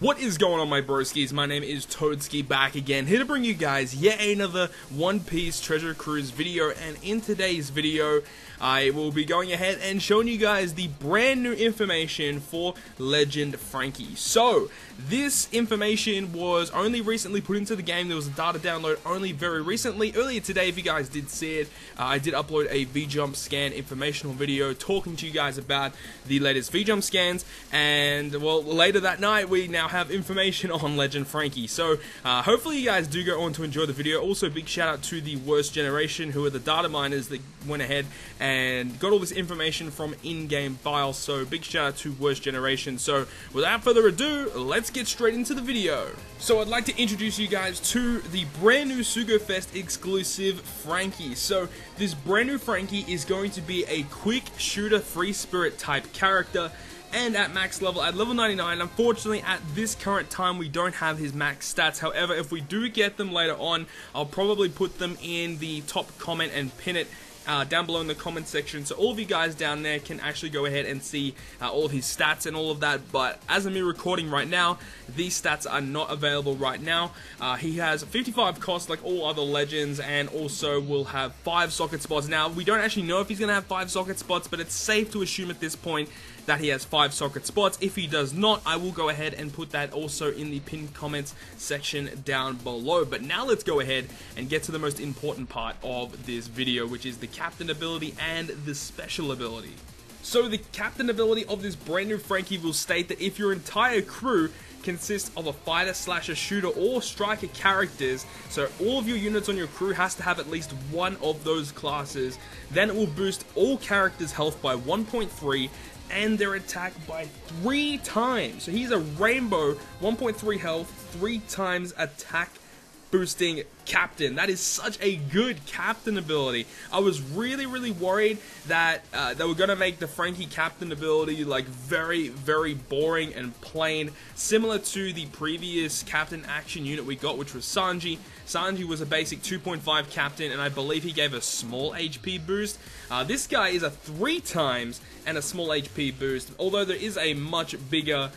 What is going on, my broskiis? My name is Toadski, back again, here to bring you guys yet another One Piece Treasure Cruise video. And in today's video, I will be going ahead and showing you guys the brand new information for Legend Frankie. So, this information was only recently put into the game. There was a data download only very recently. Earlier today, if you guys did see it, I did upload a V-Jump scan informational video talking to you guys about the latest V-Jump scans. And, well, later that night, we now have information on Legend Frankie. So, hopefully you guys do go on to enjoy the video. Also, big shout out to the Worst Generation, who are the data miners that went ahead and got all this information from in-game files. So, big shout out to Worst Generation. So, without further ado, let's get straight into the video. So, I'd like to introduce you guys to the brand new Sugo Fest exclusive Frankie. So, this brand new Frankie is going to be a quick shooter free spirit type character, and at max level, at level 99. Unfortunately, at this current time, we don't have his max stats. However, if we do get them later on, I'll probably put them in the top comment and pin it down below in the comment section, so all of you guys down there can actually go ahead and see all of his stats and all of that. But as of me recording right now, these stats are not available right now. He has 55 cost like all other legends, and also will have 5 socket spots. Now, we don't actually know if he's going to have 5 socket spots, but it's safe to assume at this point that he has 5 socket spots. If he does not, I will go ahead and put that also in the pinned comments section down below. But now let's go ahead and get to the most important part of this video, which is the captain ability and the special ability. So the captain ability of this brand new Frankie will state that if your entire crew consists of a fighter / a shooter or striker characters, so all of your units on your crew has to have at least one of those classes, then it will boost all characters' health by 1.3 and their attack by 3 times. So he's a rainbow 1.3 health, 3 times attack boosting captain. That is such a good captain ability. I was really worried that they were gonna make the Frankie captain ability like very boring and plain, similar to the previous captain action unit we got, which was Sanji. Sanji was a basic 2.5 captain, and I believe he gave a small HP boost. This guy is a 3 times and a small HP boost, although there is a much bigger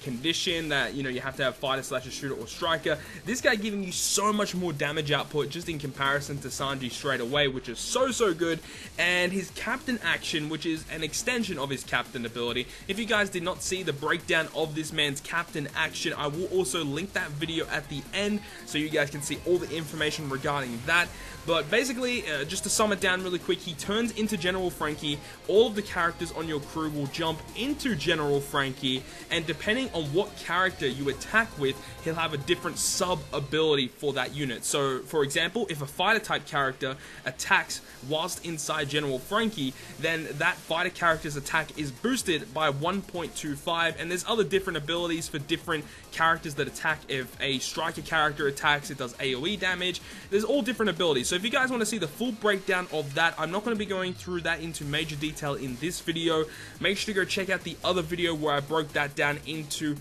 condition that, you know, you have to have fighter / a shooter or striker. This guy giving you so much more damage output just in comparison to Sanji straight away, which is so good. And his captain action, which is an extension of his captain ability. If you guys did not see the breakdown of this man's captain action, I will also link that video at the end so you guys can see all the information regarding that. But basically, just to sum it down really quick, he turns into General Frankie. All of the characters on your crew will jump into General Frankie, and depending on what character you attack with, he'll have a different sub-ability for that unit. So, for example, if a fighter-type character attacks whilst inside General Frankie, then that fighter character's attack is boosted by 1.25, and there's other different abilities for different characters that attack. If a striker character attacks, it does AoE damage. There's all different abilities. So if you guys want to see the full breakdown of that, I'm not going to be going through that into major detail in this video. Make sure to go check out the other video where I broke that down into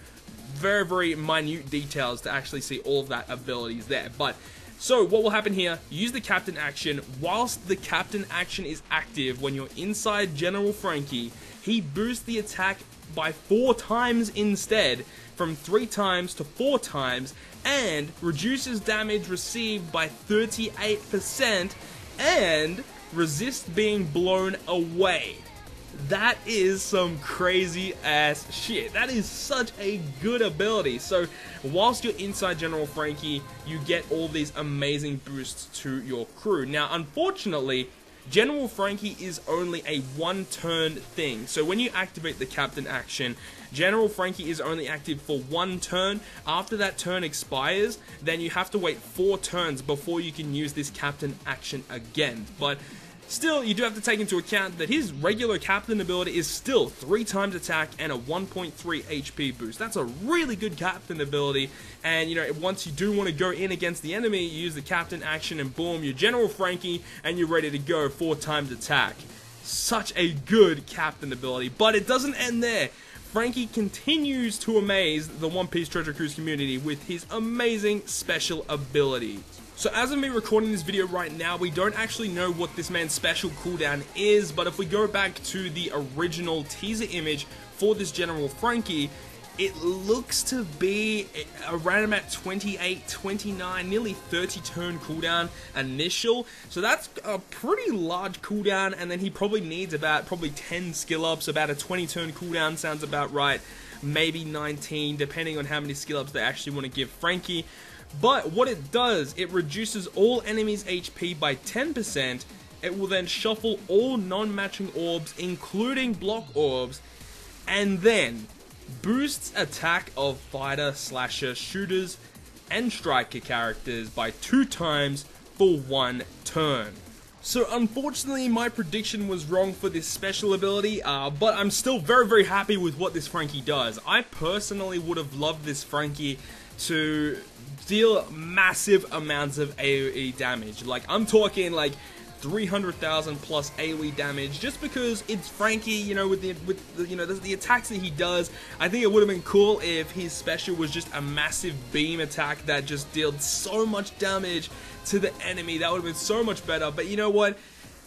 very minute details to actually see all of that abilities there. But so what will happen here, use the captain action. Whilst the captain action is active when you're inside General Frankie, he boosts the attack by 4 times instead, from 3 times to 4 times, and reduces damage received by 38% and resists being blown away. That is some crazy ass shit. That is such a good ability. So whilst you're inside General Frankie, you get all these amazing boosts to your crew. Now, unfortunately, General Frankie is only a 1-turn thing. So when you activate the captain action, General Frankie is only active for 1 turn. After that turn expires, then you have to wait 4 turns before you can use this captain action again. But still, you do have to take into account that his regular captain ability is still 3 times attack and a 1.3 HP boost. That's a really good captain ability, and you know, once you do want to go in against the enemy, you use the captain action and boom, you're General Frankie and you're ready to go 4 times attack. Such a good captain ability, but it doesn't end there. Frankie continues to amaze the One Piece Treasure Cruise community with his amazing special abilities. So as of me recording this video right now, we don't actually know what this man's special cooldown is, but if we go back to the original teaser image for this General Frankie, it looks to be around about 28, 29, nearly 30 turn cooldown initial. So that's a pretty large cooldown, and then he probably needs about 10 skill ups, about a 20 turn cooldown sounds about right. Maybe 19, depending on how many skill ups they actually want to give Frankie. But what it does, it reduces all enemies' HP by 10%. It will then shuffle all non-matching orbs, including block orbs, and then boosts attack of fighter, slasher, shooters, and striker characters by 2 times for 1 turn. So unfortunately, my prediction was wrong for this special ability, but I'm still very happy with what this Frankie does. I personally would have loved this Frankie to deal massive amounts of AoE damage. Like, I'm talking like 300,000 plus AoE damage, just because it's Frankie, you know, with the attacks that he does. I think it would have been cool if his special was just a massive beam attack that just dealt so much damage to the enemy. That would have been so much better. But you know what?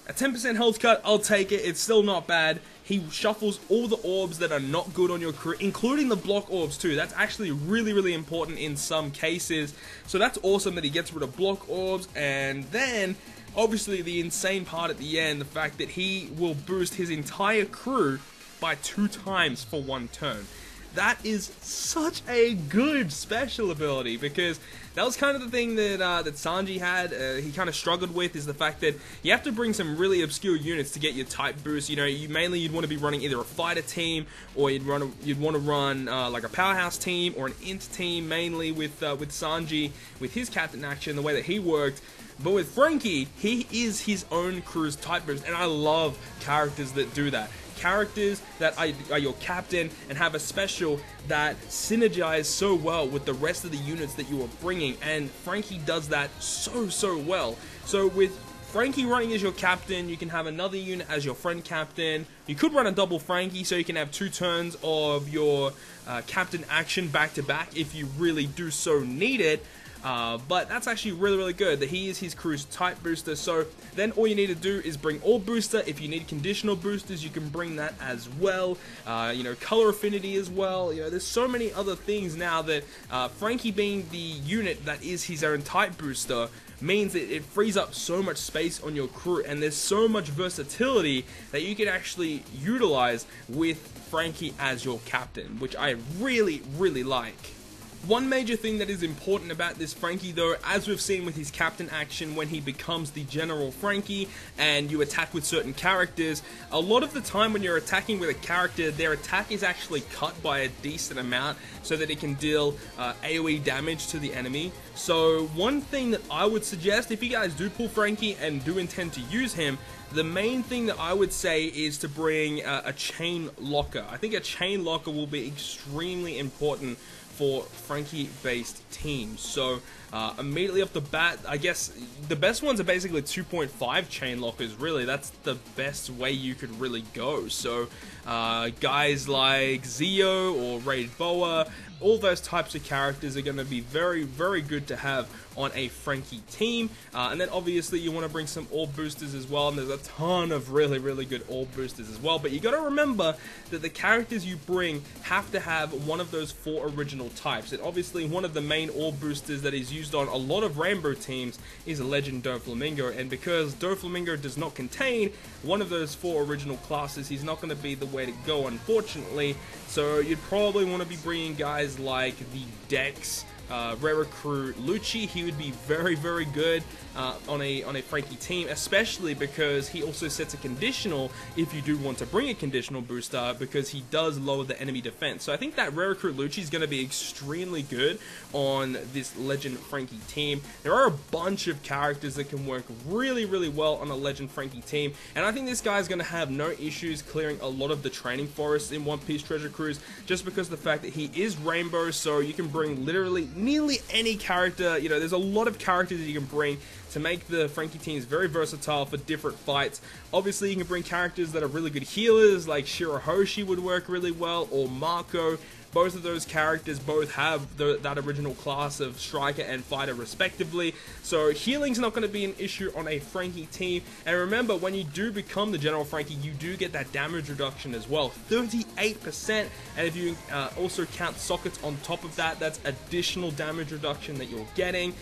A 10% health cut, I'll take it. It's still not bad. He shuffles all the orbs that are not good on your crew, including the block orbs too. That's actually really important in some cases. So that's awesome that he gets rid of block orbs. And then, obviously, the insane part at the end, the fact that he will boost his entire crew by 2 times for 1 turn. That is such a good special ability, because that was kind of the thing that that Sanji had. He kind of struggled with, is the fact that you have to bring some really obscure units to get your type boost. You know, you'd want to be running either a fighter team, or you'd want to run like a powerhouse team or an int team, mainly with Sanji, with his captain action, the way that he worked. But with Frankie, he is his own crew's type boost, and I love characters that do that. Characters that are your captain and have a special that synergize so well with the rest of the units that you are bringing, and Frankie does that so well. So with Frankie running as your captain, you can have another unit as your friend captain. You could run a double Frankie, so you can have 2 turns of your captain action back to back if you really do so need it. But that's actually really good that he is his crew's type booster. So then all you need to do is bring all booster. If you need conditional boosters, you can bring that as well. You know, color affinity as well. You know, there's so many other things now that Frankie being the unit that is his own type booster means that it frees up so much space on your crew, and there's so much versatility that you can actually utilize with Frankie as your captain, which I really like. One major thing that is important about this Frankie, though, as we've seen with his captain action when he becomes the General Frankie and you attack with certain characters, a lot of the time when you're attacking with a character, their attack is actually cut by a decent amount so that it can deal AoE damage to the enemy. So one thing that I would suggest, if you guys do pull Frankie and do intend to use him, the main thing that I would say is to bring a chain locker. I think a chain locker will be extremely important for Frankie-based teams. So immediately off the bat, I guess the best ones are basically 2.5 chain lockers, really. That's the best way you could really go. So guys like Zio or Raid Boa, all those types of characters are going to be very good to have on a Frankie team. And then obviously you want to bring some orb boosters as well, and there's a ton of really good orb boosters as well. But you got to remember that the characters you bring have to have one of those 4 original types. And obviously one of the main orb boosters that is used on a lot of Rainbow teams is Legend Doflamingo, and because Doflamingo does not contain one of those 4 original classes, he's not going to be the way to go, unfortunately. So you'd probably want to be bringing guys like the Dex, rare recruit Lucci. He would be very good on a Frankie team, especially because he also sets a conditional if you do want to bring a conditional booster, because he does lower the enemy defense. So I think that rare recruit Lucci is going to be extremely good on this Legend Frankie team. There are a bunch of characters that can work really well on a Legend Frankie team, and I think this guy is going to have no issues clearing a lot of the training forests in One Piece Treasure Cruise, just because of the fact that he is Rainbow. So you can bring literally nearly any character. You know, there's a lot of characters that you can bring to make the Frankie teams very versatile for different fights. Obviously, you can bring characters that are really good healers, like Shirahoshi would work really well, or Marco. both of those characters both have that original class of striker and fighter respectively, so healing's not going to be an issue on a Frankie team. And remember, when you do become the General Frankie, you do get that damage reduction as well, 38%, and if you also count sockets on top of that, that's additional damage reduction that you're getting.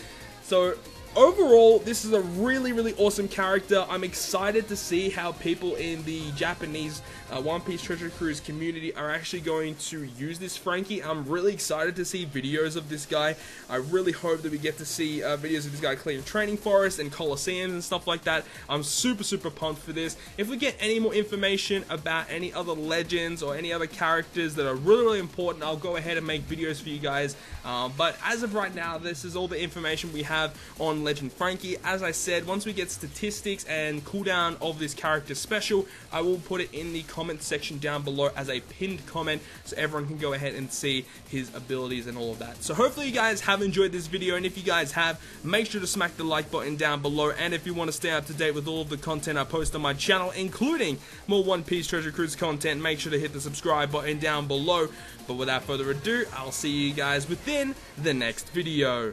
So overall, this is a really awesome character. I'm excited to see how people in the Japanese One Piece Treasure Cruise community are actually going to use this Frankie. I'm really excited to see videos of this guy. I really hope that we get to see videos of this guy clearing training forests and coliseums and stuff like that. I'm super pumped for this. If we get any more information about any other legends or any other characters that are really important, I'll go ahead and make videos for you guys. But as of right now, this is all the information we have on Legend Frankie. As I said, once we get statistics and cooldown of this character special, I will put it in the comment section down below as a pinned comment so everyone can go ahead and see his abilities and all of that. So hopefully you guys have enjoyed this video, and if you guys have, make sure to smack the like button down below. And if you want to stay up to date with all of the content I post on my channel, including more One Piece Treasure Cruise content, make sure to hit the subscribe button down below. But without further ado, I'll see you guys within the next video.